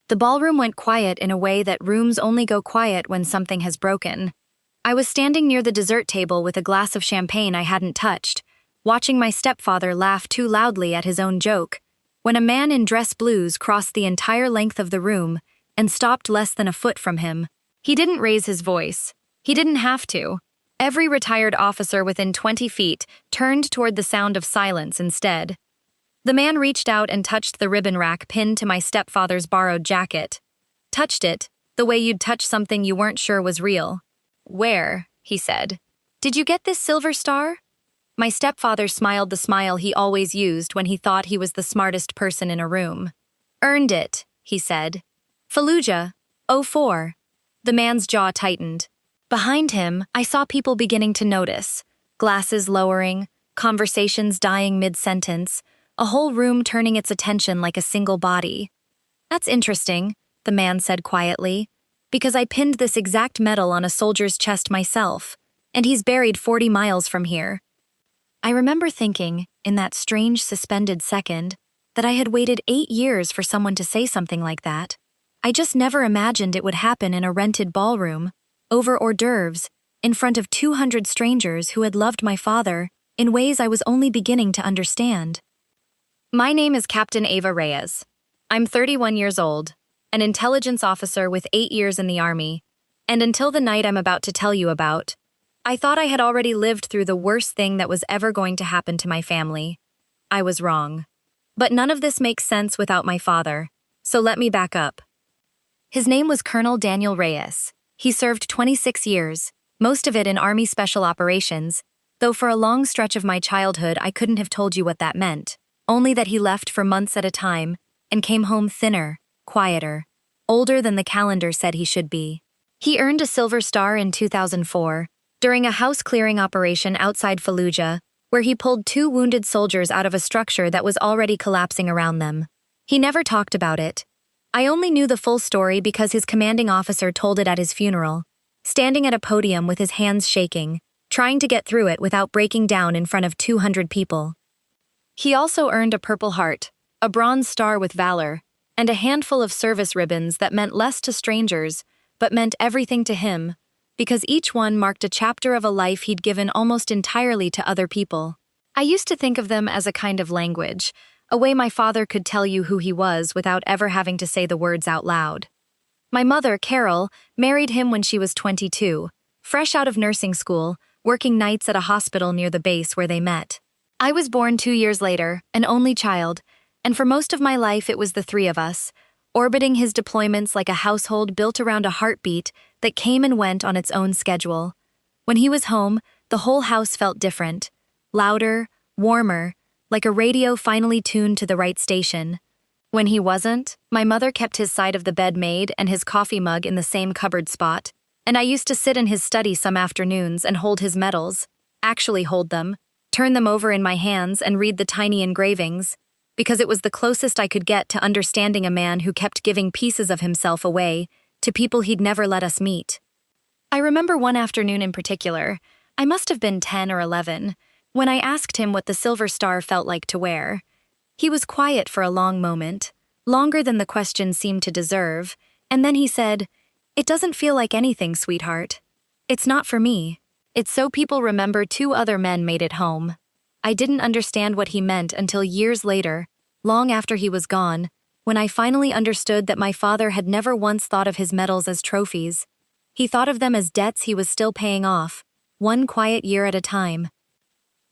The ballroom went quiet in a way that rooms only go quiet when something has broken. I was standing near the dessert table with a glass of champagne I hadn't touched, watching my stepfather laugh too loudly at his own joke, when a man in dress blues crossed the entire length of the room and stopped less than a foot from him. He didn't raise his voice. He didn't have to. Every retired officer within 20 feet turned toward the sound of silence instead. The man reached out and touched the ribbon rack pinned to my stepfather's borrowed jacket. Touched it, the way you'd touch something you weren't sure was real. "Where?" he said. "Did you get this silver star?" My stepfather smiled the smile he always used when he thought he was the smartest person in a room. "Earned it," he said. "Fallujah, 04. The man's jaw tightened. Behind him, I saw people beginning to notice. Glasses lowering, conversations dying mid-sentence, a whole room turning its attention like a single body. "That's interesting," the man said quietly, "because I pinned this exact medal on a soldier's chest myself, and he's buried 40 miles from here." I remember thinking, in that strange suspended second, that I had waited 8 years for someone to say something like that. I just never imagined it would happen in a rented ballroom, over hors d'oeuvres, in front of 200 strangers who had loved my father in ways I was only beginning to understand. My name is Captain Ava Reyes. I'm 31 years old, an intelligence officer with 8 years in the Army, and until the night I'm about to tell you about, I thought I had already lived through the worst thing that was ever going to happen to my family. I was wrong. But none of this makes sense without my father, so let me back up. His name was Colonel Daniel Reyes. He served 26 years, most of it in Army Special Operations, though for a long stretch of my childhood I couldn't have told you what that meant, only that he left for months at a time and came home thinner, quieter, older than the calendar said he should be. He earned a Silver Star in 2004, during a house-clearing operation outside Fallujah, where he pulled 2 wounded soldiers out of a structure that was already collapsing around them. He never talked about it. I only knew the full story because his commanding officer told it at his funeral, standing at a podium with his hands shaking, trying to get through it without breaking down in front of 200 people. He also earned a Purple Heart, a Bronze Star with Valor, and a handful of service ribbons that meant less to strangers, but meant everything to him, because each one marked a chapter of a life he'd given almost entirely to other people. I used to think of them as a kind of language, a way my father could tell you who he was without ever having to say the words out loud. My mother, Carol, married him when she was 22, fresh out of nursing school, working nights at a hospital near the base where they met. I was born 2 years later, an only child, and for most of my life it was the 3 of us, orbiting his deployments like a household built around a heartbeat that came and went on its own schedule. When he was home, the whole house felt different, louder, warmer, like a radio finally tuned to the right station. When he wasn't, my mother kept his side of the bed made and his coffee mug in the same cupboard spot, and I used to sit in his study some afternoons and hold his medals, actually hold them, turn them over in my hands and read the tiny engravings, because it was the closest I could get to understanding a man who kept giving pieces of himself away to people he'd never let us meet. I remember one afternoon in particular, I must have been 10 or 11, when I asked him what the Silver Star felt like to wear. He was quiet for a long moment, longer than the question seemed to deserve, and then he said, "It doesn't feel like anything, sweetheart. It's not for me. It's so people remember 2 other men made it home." I didn't understand what he meant until years later, long after he was gone, when I finally understood that my father had never once thought of his medals as trophies. He thought of them as debts he was still paying off, one quiet year at a time.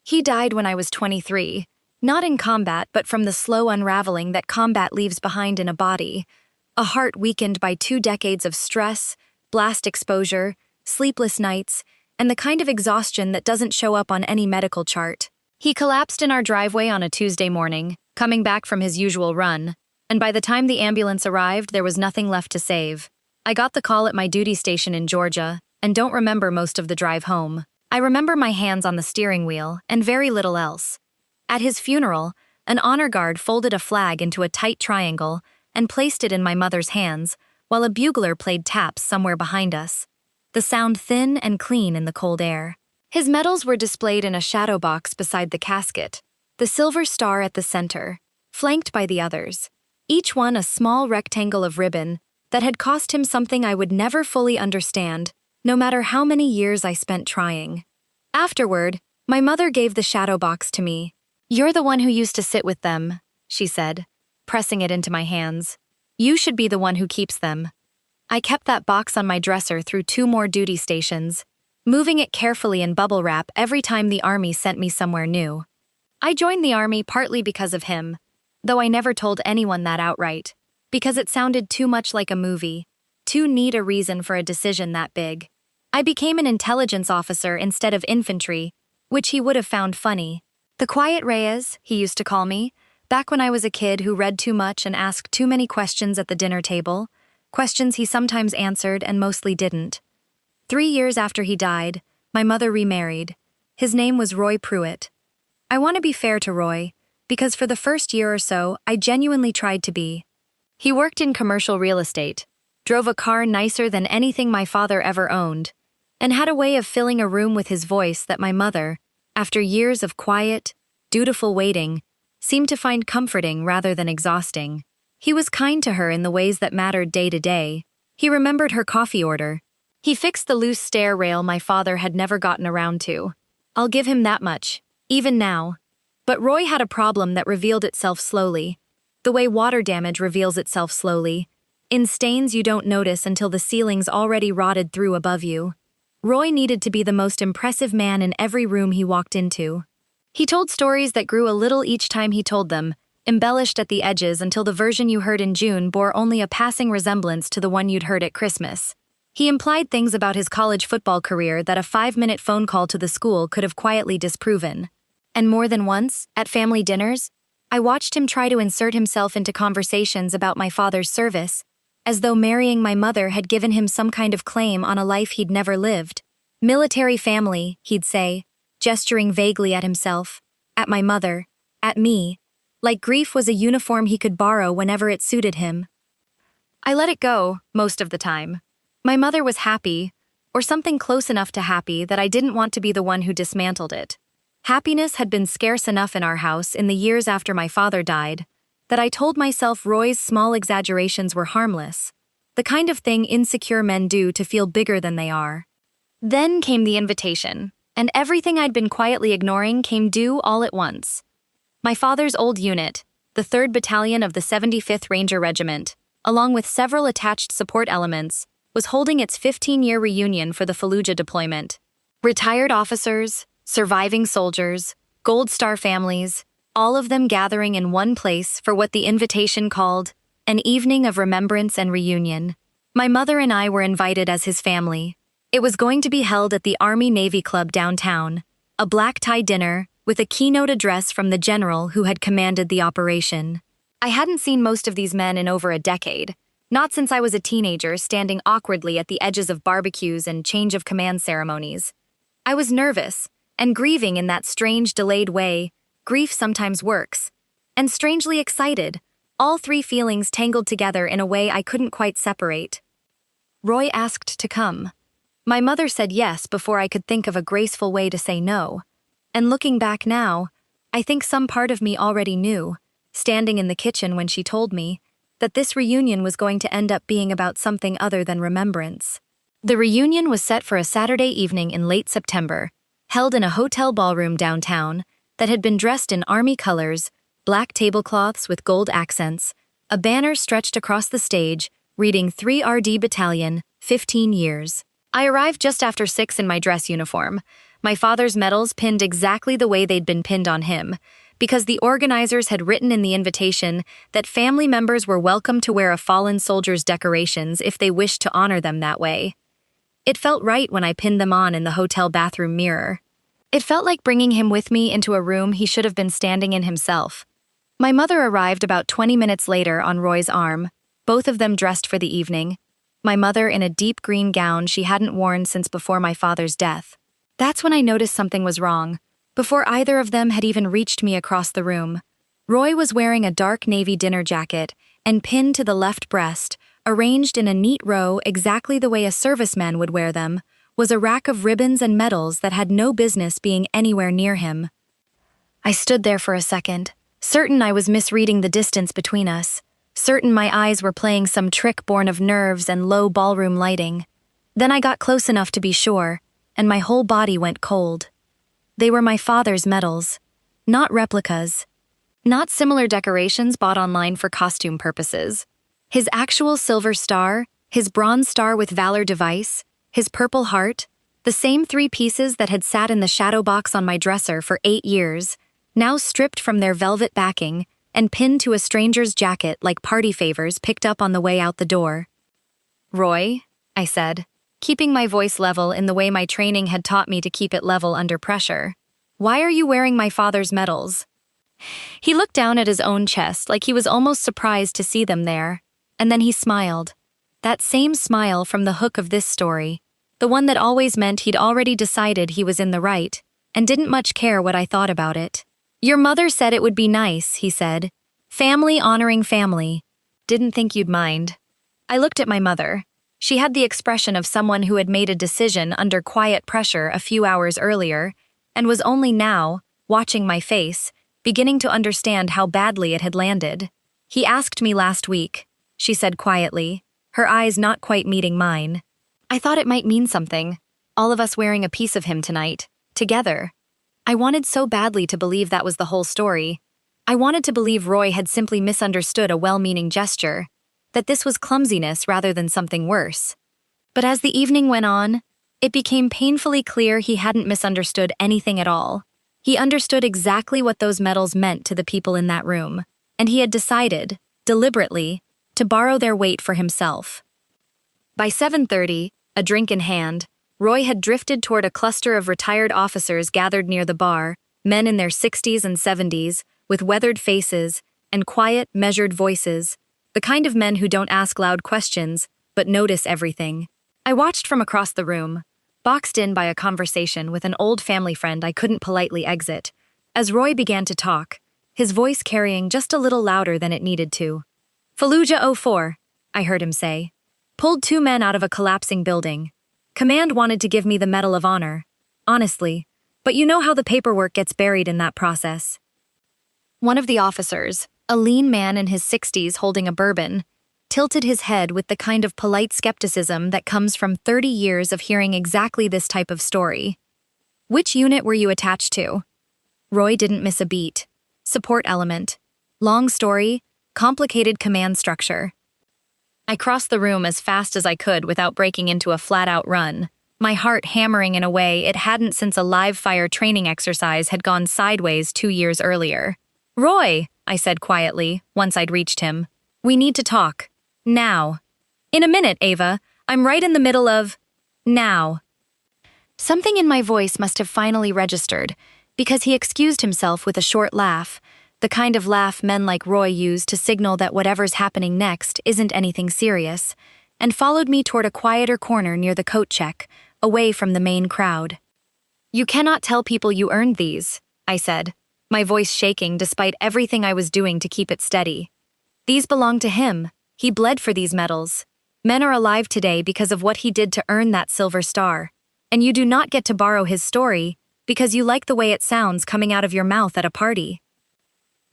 He died when I was 23, not in combat but from the slow unraveling that combat leaves behind in a body, a heart weakened by 2 decades of stress, blast exposure, sleepless nights, and the kind of exhaustion that doesn't show up on any medical chart. He collapsed in our driveway on a Tuesday morning, coming back from his usual run, and by the time the ambulance arrived, there was nothing left to save. I got the call at my duty station in Georgia, and don't remember most of the drive home. I remember my hands on the steering wheel, and very little else. At his funeral, an honor guard folded a flag into a tight triangle and placed it in my mother's hands, while a bugler played taps somewhere behind us, the sound thin and clean in the cold air. His medals were displayed in a shadow box beside the casket, the Silver Star at the center, flanked by the others. each one a small rectangle of ribbon that had cost him something I would never fully understand, no matter how many years I spent trying. Afterward, my mother gave the shadow box to me. "You're the one who used to sit with them," she said, pressing it into my hands. "You should be the one who keeps them." I kept that box on my dresser through 2 more duty stations, moving it carefully in bubble wrap every time the army sent me somewhere new. I joined the army partly because of him, though I never told anyone that outright, because it sounded too much like a movie, too neat a reason for a decision that big. I became an intelligence officer instead of infantry, which he would have found funny. The quiet Reyes, he used to call me, back when I was a kid who read too much and asked too many questions at the dinner table, questions he sometimes answered and mostly didn't. 3 years after he died, my mother remarried. His name was Roy Pruitt. I want to be fair to Roy, because for the first year or so, I genuinely tried to be. He worked in commercial real estate, drove a car nicer than anything my father ever owned, and had a way of filling a room with his voice that my mother, after years of quiet, dutiful waiting, seemed to find comforting rather than exhausting. He was kind to her in the ways that mattered day to day. He remembered her coffee order. He fixed the loose stair rail my father had never gotten around to. I'll give him that much, even now. But Roy had a problem that revealed itself slowly, the way water damage reveals itself slowly, in stains you don't notice until the ceiling's already rotted through above you. Roy needed to be the most impressive man in every room he walked into. He told stories that grew a little each time he told them, embellished at the edges until the version you heard in June bore only a passing resemblance to the one you'd heard at Christmas. He implied things about his college football career that a 5-minute phone call to the school could have quietly disproven. And more than once, at family dinners, I watched him try to insert himself into conversations about my father's service, as though marrying my mother had given him some kind of claim on a life he'd never lived. "Military family," he'd say, gesturing vaguely at himself, at my mother, at me, like grief was a uniform he could borrow whenever it suited him. I let it go, most of the time. My mother was happy, or something close enough to happy that I didn't want to be the one who dismantled it. Happiness had been scarce enough in our house in the years after my father died, that I told myself Roy's small exaggerations were harmless, the kind of thing insecure men do to feel bigger than they are. Then came the invitation, and everything I'd been quietly ignoring came due all at once. My father's old unit, the 3rd Battalion of the 75th Ranger Regiment, along with several attached support elements, was holding its 15-year reunion for the Fallujah deployment. Retired officers, surviving soldiers, Gold Star families, all of them gathering in one place for what the invitation called an evening of remembrance and reunion. My mother and I were invited as his family. It was going to be held at the Army-Navy Club downtown, a black-tie dinner with a keynote address from the general who had commanded the operation. I hadn't seen most of these men in over a decade, not since I was a teenager standing awkwardly at the edges of barbecues and change-of-command ceremonies. I was nervous, and grieving in that strange, delayed way grief sometimes works, and strangely excited, all 3 feelings tangled together in a way I couldn't quite separate. Roy asked to come. My mother said yes before I could think of a graceful way to say no, and looking back now, I think some part of me already knew, standing in the kitchen when she told me, that this reunion was going to end up being about something other than remembrance. The reunion was set for a Saturday evening in late September, held in a hotel ballroom downtown that had been dressed in army colors, black tablecloths with gold accents, a banner stretched across the stage reading 3RD Battalion, 15 years. I arrived just after 6 in my dress uniform, my father's medals pinned exactly the way they'd been pinned on him, because the organizers had written in the invitation that family members were welcome to wear a fallen soldier's decorations if they wished to honor them that way. It felt right when I pinned them on in the hotel bathroom mirror. It felt like bringing him with me into a room he should have been standing in himself. My mother arrived about 20 minutes later on Roy's arm, both of them dressed for the evening, my mother in a deep green gown she hadn't worn since before my father's death. That's when I noticed something was wrong. Before either of them had even reached me across the room, Roy was wearing a dark navy dinner jacket and pinned to the left breast, arranged in a neat row exactly the way a serviceman would wear them, was a rack of ribbons and medals that had no business being anywhere near him. I stood there for a second, certain I was misreading the distance between us, certain my eyes were playing some trick born of nerves and low ballroom lighting. Then I got close enough to be sure, and my whole body went cold. They were my father's medals, not replicas, not similar decorations bought online for costume purposes. His actual silver star, his bronze star with Valor device, his purple heart, the same 3 pieces that had sat in the shadow box on my dresser for 8 years, now stripped from their velvet backing and pinned to a stranger's jacket like party favors picked up on the way out the door. "Roy," I said, keeping my voice level in the way my training had taught me to keep it level under pressure. "Why are you wearing my father's medals?" He looked down at his own chest like he was almost surprised to see them there, and then he smiled. That same smile from the hook of this story, the one that always meant he'd already decided he was in the right, and didn't much care what I thought about it. "Your mother said it would be nice," he said. "Family honoring family. Didn't think you'd mind." I looked at my mother. She had the expression of someone who had made a decision under quiet pressure a few hours earlier, and was only now, watching my face, beginning to understand how badly it had landed. "He asked me last week," she said quietly, her eyes not quite meeting mine. I thought it might mean something, all of us wearing a piece of him tonight, together. I wanted so badly to believe that was the whole story. I wanted to believe Roy had simply misunderstood a well-meaning gesture, that this was clumsiness rather than something worse. But as the evening went on, it became painfully clear he hadn't misunderstood anything at all. He understood exactly what those medals meant to the people in that room, and he had decided, deliberately, to borrow their weight for himself. By 7:30, a drink in hand, Roy had drifted toward a cluster of retired officers gathered near the bar, men in their 60s and 70s, with weathered faces and quiet, measured voices, the kind of men who don't ask loud questions, but notice everything. I watched from across the room, boxed in by a conversation with an old family friend I couldn't politely exit, as Roy began to talk, his voice carrying just a little louder than it needed to. "Fallujah 04, I heard him say. "Pulled 2 men out of a collapsing building. Command wanted to give me the Medal of Honor. Honestly, but you know how the paperwork gets buried in that process." One of the officers, a lean man in his 60s holding a bourbon, tilted his head with the kind of polite skepticism that comes from 30 years of hearing exactly this type of story. "Which unit were you attached to?" Roy didn't miss a beat. "Support element. Long story, complicated command structure." I crossed the room as fast as I could without breaking into a flat-out run, my heart hammering in a way it hadn't since a live-fire training exercise had gone sideways 2 years earlier. "Roy," I said quietly, once I'd reached him, "we need to talk. Now." "In a minute, Ava. I'm right in the middle of now." Something in my voice must have finally registered, because he excused himself with a short laugh, the kind of laugh men like Roy use to signal that whatever's happening next isn't anything serious, and followed me toward a quieter corner near the coat check, away from the main crowd. "You cannot tell people you earned these," I said, my voice shaking despite everything I was doing to keep it steady. "These belong to him. He bled for these medals. Men are alive today because of what he did to earn that silver star, and you do not get to borrow his story because you like the way it sounds coming out of your mouth at a party."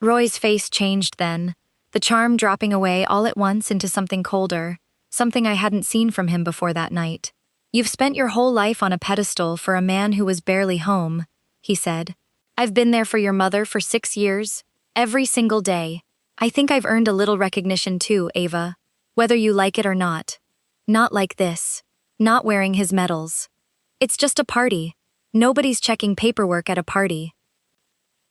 Roy's face changed then, the charm dropping away all at once into something colder, something I hadn't seen from him before that night. "You've spent your whole life on a pedestal for a man who was barely home," he said. "I've been there for your mother for 6 years, every single day. I think I've earned a little recognition too, Ava, whether you like it or not. Not like this, not wearing his medals. It's just a party. Nobody's checking paperwork at a party."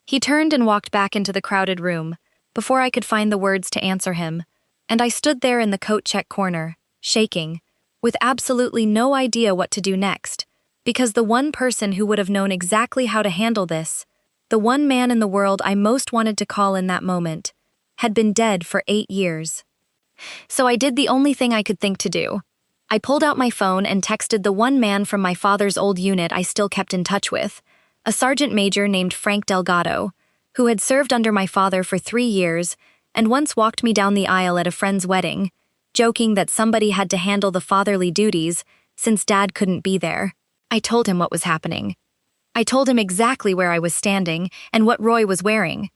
He turned and walked back into the crowded room, before I could find the words to answer him, and I stood there in the coat check corner, shaking, with absolutely no idea what to do next, because the one person who would have known exactly how to handle this, the one man in the world I most wanted to call in that moment, had been dead for 8 years. So I did the only thing I could think to do. I pulled out my phone and texted the one man from my father's old unit I still kept in touch with, a sergeant major named Frank Delgado, who had served under my father for 3 years and once walked me down the aisle at a friend's wedding, joking that somebody had to handle the fatherly duties since Dad couldn't be there. I told him what was happening. I told him exactly where I was standing and what Roy was wearing.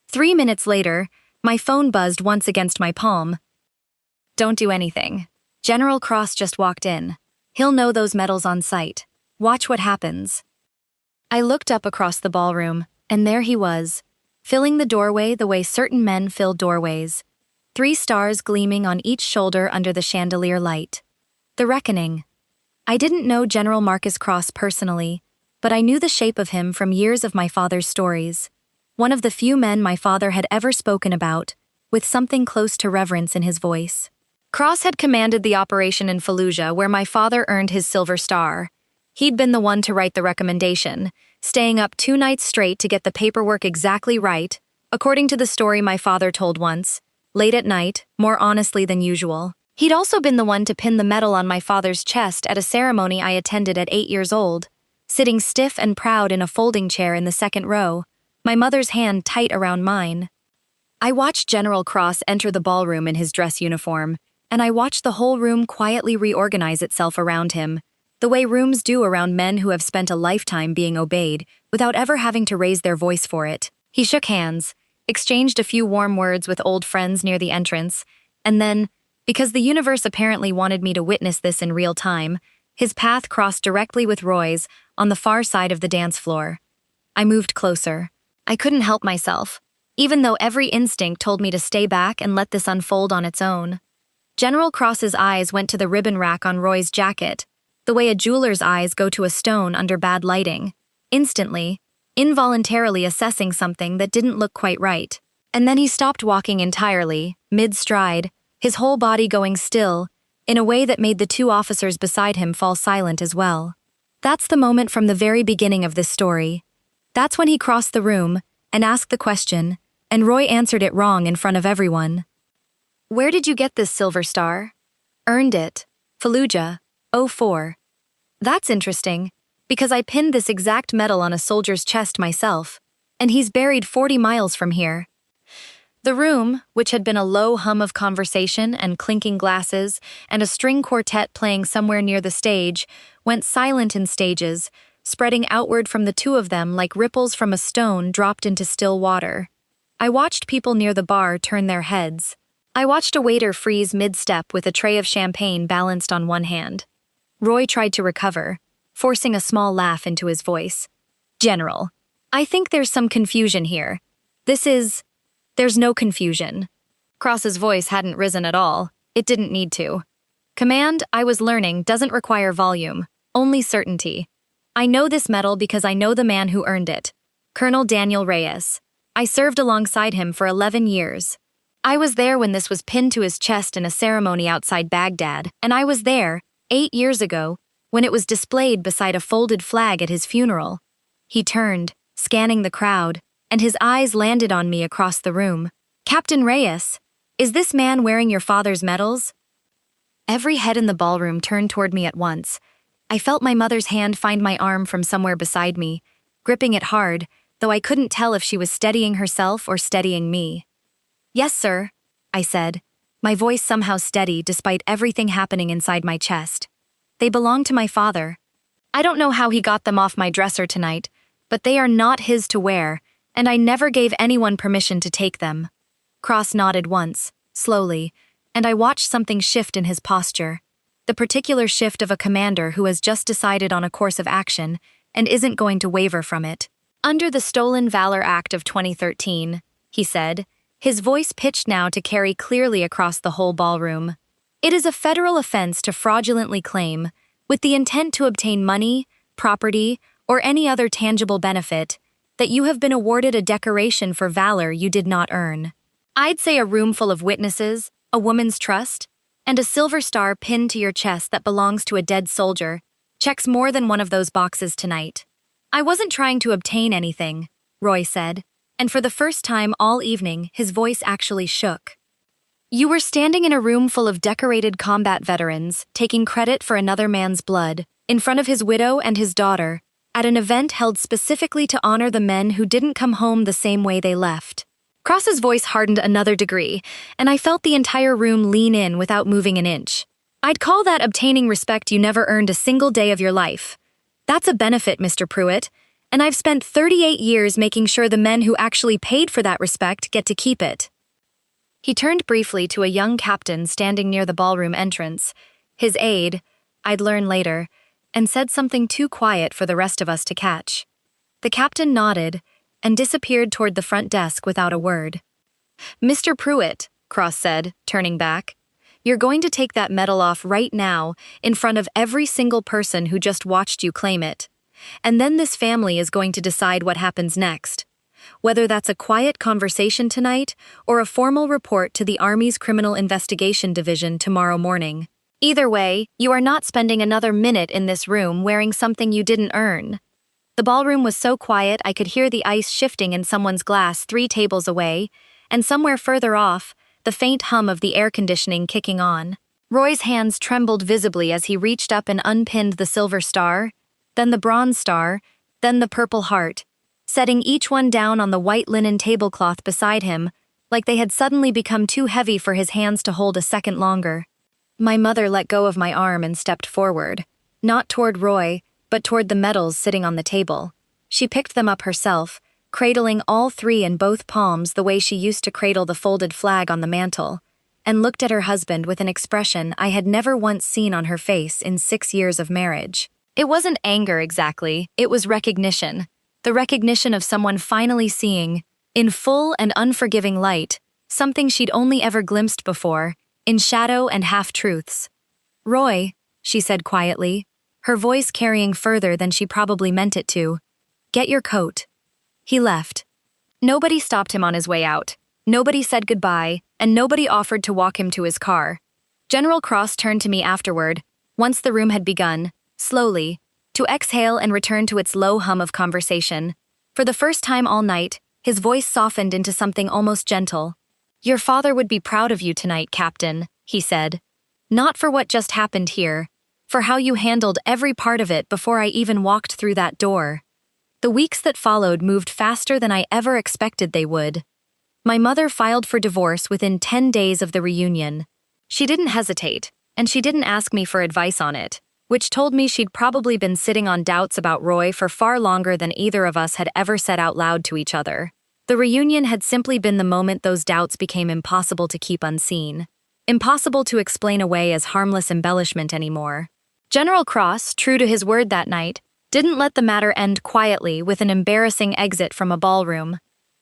3 minutes later, My phone buzzed once against my palm. Don't do anything. General Cross just walked in. He'll know those medals on sight. Watch what happens. I looked up across the ballroom, and there he was, filling the doorway the way certain men fill doorways. 3 stars gleaming on each shoulder under the chandelier light. The reckoning. I didn't know General Marcus Cross personally, but I knew the shape of him from years of my father's stories. One of the few men my father had ever spoken about, with something close to reverence in his voice. Cross had commanded the operation in Fallujah where my father earned his Silver Star. He'd been the one to write the recommendation, staying up 2 nights straight to get the paperwork exactly right, according to the story my father told once, late at night, more honestly than usual. He'd also been the one to pin the medal on my father's chest at a ceremony I attended at 8 years old, sitting stiff and proud in a folding chair in the 2nd row, my mother's hand tight around mine. I watched General Cross enter the ballroom in his dress uniform, and I watched the whole room quietly reorganize itself around him, the way rooms do around men who have spent a lifetime being obeyed without ever having to raise their voice for it. He shook hands, exchanged a few warm words with old friends near the entrance, and then, because the universe apparently wanted me to witness this in real time, his path crossed directly with Roy's on the far side of the dance floor. I moved closer. I couldn't help myself, even though every instinct told me to stay back and let this unfold on its own. General Cross's eyes went to the ribbon rack on Roy's jacket, the way a jeweler's eyes go to a stone under bad lighting, instantly, involuntarily assessing something that didn't look quite right. And then he stopped walking entirely, mid-stride, his whole body going still, in a way that made the 2 officers beside him fall silent as well. That's the moment from the very beginning of this story. That's when he crossed the room and asked the question, and Roy answered it wrong in front of everyone. Where did you get this Silver Star? Earned it. Fallujah, 04. That's interesting, because I pinned this exact medal on a soldier's chest myself, and he's buried 40 miles from here. The room, which had been a low hum of conversation and clinking glasses and a string quartet playing somewhere near the stage, went silent in stages, spreading outward from the 2 of them like ripples from a stone dropped into still water. I watched people near the bar turn their heads. I watched a waiter freeze mid-step with a tray of champagne balanced on one hand. Roy tried to recover, forcing a small laugh into his voice. General, I think there's some confusion here. There's no confusion. Cross's voice hadn't risen at all. It didn't need to. Command, I was learning, doesn't require volume, only certainty. I know this medal because I know the man who earned it, Colonel Daniel Reyes. I served alongside him for 11 years. I was there when this was pinned to his chest in a ceremony outside Baghdad, and I was there, 8 years ago, when it was displayed beside a folded flag at his funeral. He turned, scanning the crowd, and his eyes landed on me across the room. Captain Reyes, is this man wearing your father's medals? Every head in the ballroom turned toward me at once. I felt my mother's hand find my arm from somewhere beside me, gripping it hard, though I couldn't tell if she was steadying herself or steadying me. Yes, sir, I said, my voice somehow steady despite everything happening inside my chest. They belong to my father. I don't know how he got them off my dresser tonight, but they are not his to wear, and I never gave anyone permission to take them. Cross nodded once, slowly, and I watched something shift in his posture, the particular shift of a commander who has just decided on a course of action and isn't going to waver from it. Under the Stolen Valor Act of 2013, he said, his voice pitched now to carry clearly across the whole ballroom. It is a federal offense to fraudulently claim, with the intent to obtain money, property, or any other tangible benefit, that you have been awarded a decoration for valor you did not earn. I'd say a room full of witnesses, a woman's trust, and a silver star pinned to your chest that belongs to a dead soldier checks more than one of those boxes tonight. I wasn't trying to obtain anything, Roy said, and for the first time all evening his voice actually shook. You were standing in a room full of decorated combat veterans, taking credit for another man's blood, in front of his widow and his daughter, at an event held specifically to honor the men who didn't come home the same way they left. Cross's voice hardened another degree, and I felt the entire room lean in without moving an inch. I'd call that obtaining respect you never earned a single day of your life. That's a benefit, Mr. Pruitt, and I've spent 38 years making sure the men who actually paid for that respect get to keep it. He turned briefly to a young captain standing near the ballroom entrance, his aide, I'd learn later, and said something too quiet for the rest of us to catch. The captain nodded and disappeared toward the front desk without a word. "Mr. Pruitt," Cross said, turning back, "you're going to take that medal off right now in front of every single person who just watched you claim it. And then this family is going to decide what happens next. Whether that's a quiet conversation tonight or a formal report to the Army's Criminal Investigation Division tomorrow morning. Either way, you are not spending another minute in this room wearing something you didn't earn." The ballroom was so quiet I could hear the ice shifting in someone's glass 3 tables away, and somewhere further off, the faint hum of the air conditioning kicking on. Roy's hands trembled visibly as he reached up and unpinned the silver star, then the bronze star, then the purple heart, setting each one down on the white linen tablecloth beside him, like they had suddenly become too heavy for his hands to hold a second longer. My mother let go of my arm and stepped forward, not toward Roy, but toward the medals sitting on the table. She picked them up herself, cradling all 3 in both palms the way she used to cradle the folded flag on the mantel, and looked at her husband with an expression I had never once seen on her face in 6 years of marriage. It wasn't anger exactly, it was recognition. The recognition of someone finally seeing, in full and unforgiving light, something she'd only ever glimpsed before, in shadow and half-truths. "Roy," she said quietly, her voice carrying further than she probably meant it to, "get your coat." He left. Nobody stopped him on his way out. Nobody said goodbye, and nobody offered to walk him to his car. General Cross turned to me afterward, once the room had begun, slowly, to exhale and return to its low hum of conversation. For the first time all night, his voice softened into something almost gentle. "Your father would be proud of you tonight, Captain," he said. "Not for what just happened here, for how you handled every part of it before I even walked through that door." The weeks that followed moved faster than I ever expected they would. My mother filed for divorce within 10 days of the reunion. She didn't hesitate, and she didn't ask me for advice on it, which told me she'd probably been sitting on doubts about Roy for far longer than either of us had ever said out loud to each other. The reunion had simply been the moment those doubts became impossible to keep unseen. Impossible to explain away as harmless embellishment anymore. General Cross, true to his word that night, didn't let the matter end quietly with an embarrassing exit from a ballroom.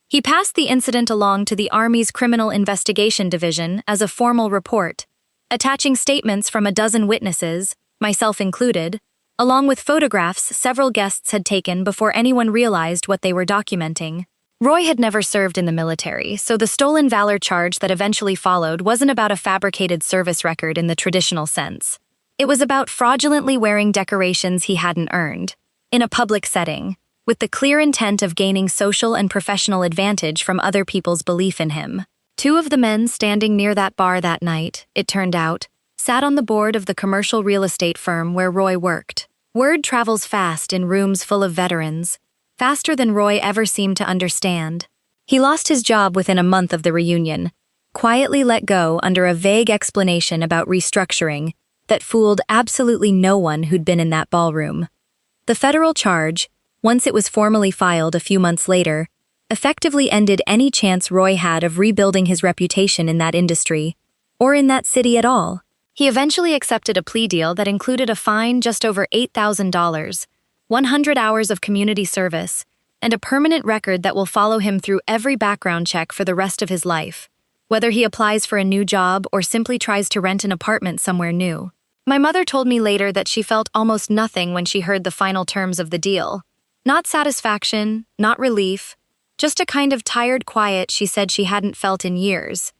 He passed the incident along to the Army's Criminal Investigation Division as a formal report, attaching statements from a dozen witnesses, myself included, along with photographs several guests had taken before anyone realized what they were documenting. Roy had never served in the military, so the stolen valor charge that eventually followed wasn't about a fabricated service record in the traditional sense. It was about fraudulently wearing decorations he hadn't earned, in a public setting, with the clear intent of gaining social and professional advantage from other people's belief in him. 2 of the men standing near that bar that night, it turned out, sat on the board of the commercial real estate firm where Roy worked. Word travels fast in rooms full of veterans, faster than Roy ever seemed to understand. He lost his job within a month of the reunion, quietly let go under a vague explanation about restructuring that fooled absolutely no one who'd been in that ballroom. The federal charge, once it was formally filed a few months later, effectively ended any chance Roy had of rebuilding his reputation in that industry, or in that city at all. He eventually accepted a plea deal that included a fine just over $8,000, 100 hours of community service, and a permanent record that will follow him through every background check for the rest of his life, whether he applies for a new job or simply tries to rent an apartment somewhere new. My mother told me later that she felt almost nothing when she heard the final terms of the deal. Not satisfaction, not relief, just a kind of tired quiet she said she hadn't felt in years.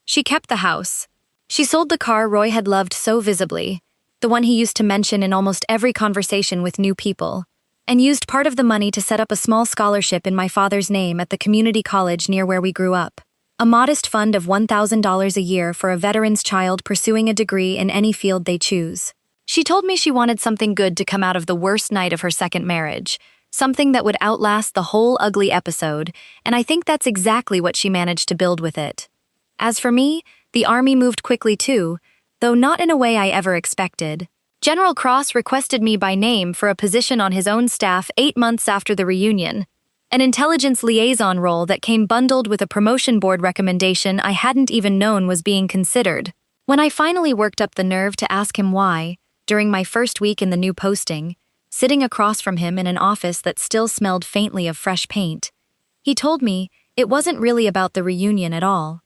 She kept the house. She sold the car Roy had loved so visibly, the one he used to mention in almost every conversation with new people, and used part of the money to set up a small scholarship in my father's name at the community college near where we grew up. A modest fund of $1,000 a year for a veteran's child pursuing a degree in any field they choose. She told me she wanted something good to come out of the worst night of her second marriage, something that would outlast the whole ugly episode, and I think that's exactly what she managed to build with it. As for me, the Army moved quickly too, though not in a way I ever expected. General Cross requested me by name for a position on his own staff 8 months after the reunion, an intelligence liaison role that came bundled with a promotion board recommendation I hadn't even known was being considered. When I finally worked up the nerve to ask him why, during my first week in the new posting, sitting across from him in an office that still smelled faintly of fresh paint, he told me it wasn't really about the reunion at all.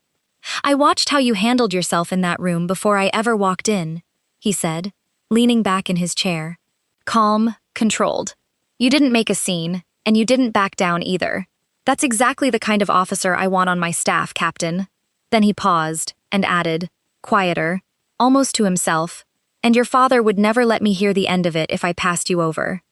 "I watched how you handled yourself in that room before I ever walked in," he said, leaning back in his chair. "Calm, controlled. You didn't make a scene, and you didn't back down either. That's exactly the kind of officer I want on my staff, Captain." Then he paused and added, quieter, almost to himself, "And your father would never let me hear the end of it if I passed you over."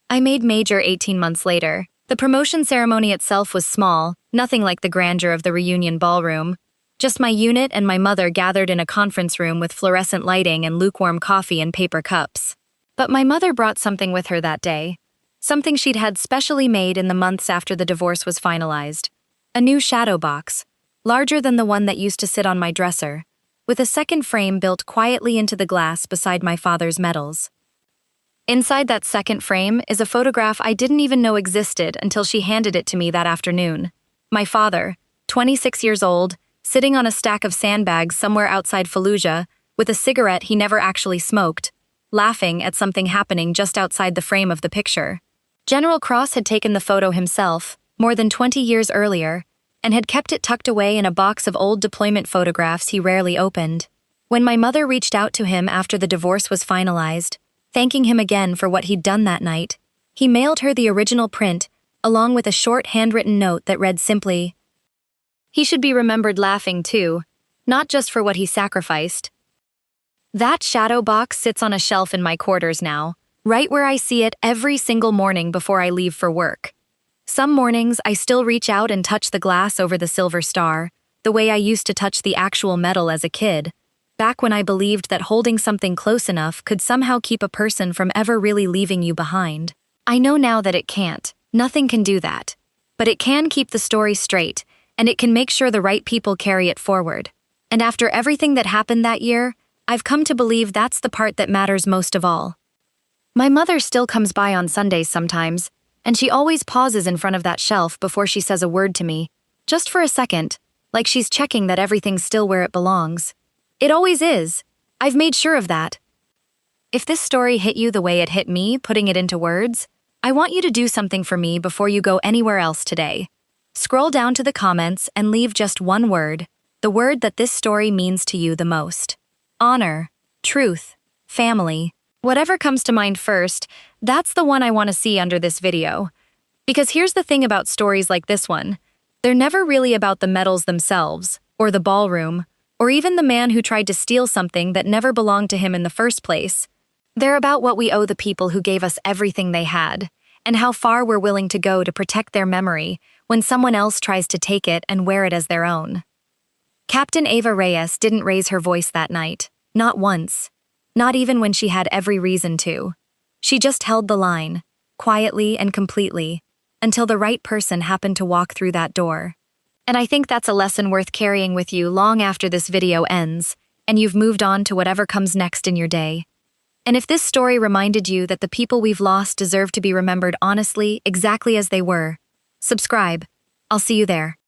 I made major 18 months later. The promotion ceremony itself was small, nothing like the grandeur of the reunion ballroom. Just my unit and my mother gathered in a conference room with fluorescent lighting and lukewarm coffee in paper cups. But my mother brought something with her that day. Something she'd had specially made in the months after the divorce was finalized. A new shadow box, larger than the one that used to sit on my dresser, with a second frame built quietly into the glass beside my father's medals. Inside that second frame is a photograph I didn't even know existed until she handed it to me that afternoon. My father, 26 years old, sitting on a stack of sandbags somewhere outside Fallujah, with a cigarette he never actually smoked, laughing at something happening just outside the frame of the picture. General Cross had taken the photo himself, more than 20 years earlier, and had kept it tucked away in a box of old deployment photographs he rarely opened. When my mother reached out to him after the divorce was finalized, thanking him again for what he'd done that night, he mailed her the original print, along with a short handwritten note that read simply, "He should be remembered laughing too, not just for what he sacrificed." That shadow box sits on a shelf in my quarters now, right where I see it every single morning before I leave for work. Some mornings I still reach out and touch the glass over the silver star, the way I used to touch the actual metal as a kid, back when I believed that holding something close enough could somehow keep a person from ever really leaving you behind. I know now that it can't. Nothing can do that. But it can keep the story straight, and it can make sure the right people carry it forward. And after everything that happened that year, I've come to believe that's the part that matters most of all. My mother still comes by on Sundays sometimes, and she always pauses in front of that shelf before she says a word to me, just for a second, like she's checking that everything's still where it belongs. It always is. I've made sure of that. If this story hit you the way it hit me, putting it into words, I want you to do something for me before you go anywhere else today. Scroll down to the comments and leave just one word, the word that this story means to you the most. Honor, truth, family. Whatever comes to mind first, that's the one I want to see under this video. Because here's the thing about stories like this one. They're never really about the medals themselves, or the ballroom, or even the man who tried to steal something that never belonged to him in the first place. They're about what we owe the people who gave us everything they had, and how far we're willing to go to protect their memory when someone else tries to take it and wear it as their own. Captain Ava Reyes didn't raise her voice that night, not once, not even when she had every reason to. She just held the line, quietly and completely, until the right person happened to walk through that door. And I think that's a lesson worth carrying with you long after this video ends, and you've moved on to whatever comes next in your day. And if this story reminded you that the people we've lost deserve to be remembered honestly, exactly as they were, subscribe. I'll see you there.